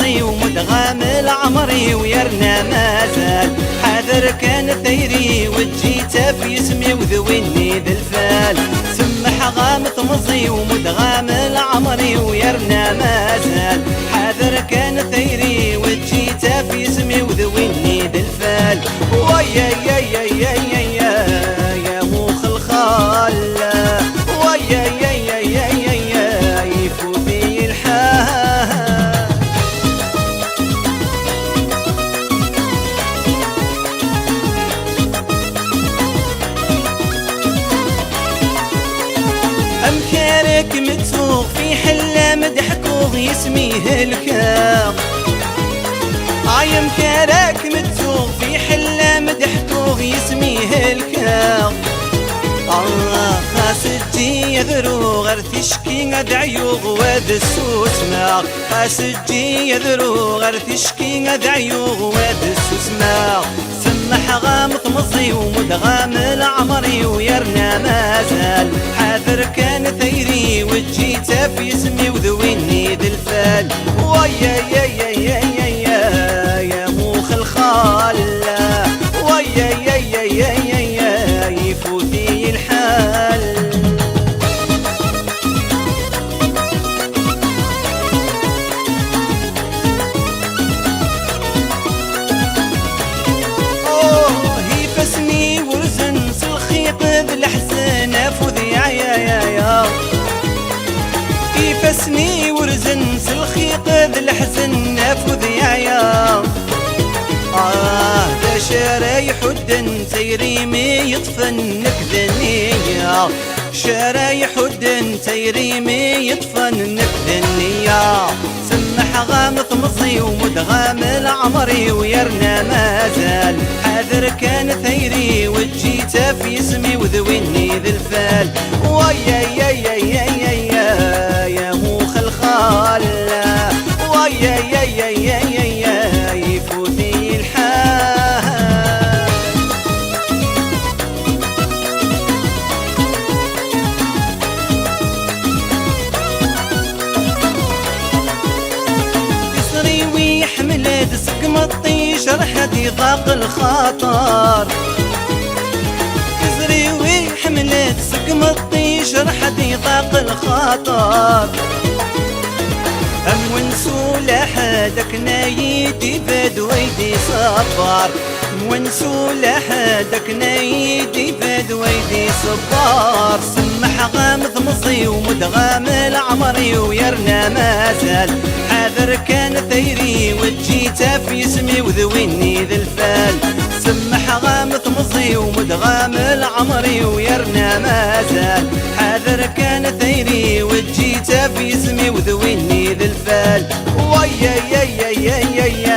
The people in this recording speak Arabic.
تمضي ومدغام العمري ويرنا مازال حاذر كان ثيري وجيته في اسمي وذويني ذا الفال سمح غام تمضي ومدغام العمري ويرنا مازال حاذر كان ثيري وجيته في اسمي وذويني ذا الفال ويا يا يا يا يا يا يا موخ الخال ويا يا يا يا يا يا يفوتي الحال أمكارك متسوق في حلة مدحكوغ يسميه الكاغ عايم كارك متسوق في حلة مدحكوغ يسميه الكاغ خاسجي يذرو غير تشكي ادعيوغ واد السوسماغ خاسجي يذرو غير تشكي ادعيوغ واد السوسماغ سمح غام تمضي ومدغام العمري ويرنا مازال حاذر كان ثيري وجيته في اسمي وذويني ذا الفال ويا يا يا يا يا يا يا موخ الخال ويا يا يا يا يا يا يفوتي الحال يفسني ورزن سلخيق بالحزن افوذي يا يا يا يفسني ورزن سلخيق بالحزن افوذي يا ذا شرايح الدن تيريمي يطفن نكذنية شرايح الدن تيريمي يطفن نكذنية سمح غام تمضي ومدغام العمري ويرنا مازال حاذر كان ثيري وجيته في اسمي وذويني ذا الفال ويا يا يا يا يا يا يا موخ الخال ويا يا يا يا يا يا يفوتي سقمطي شرحتي ضاق الخاطر كزري وحملت سقمطي شرحتي ضاق الخاطر أم ونسو لحدك نايدي بد ويدي صبار ونسو لحدك نايدي بد ويدي صبار سمح غام ثمصي ومدغام العمري ويرنا مازال حاذر كان ثيري وجيته في اسمي وذويني ذا الفال سمح غام ثمصي ومدغام العمري ويرنا مازال حاذر كان ثيري وجيته في اسمي وذويني ذا الفال ويا يا يا يا يا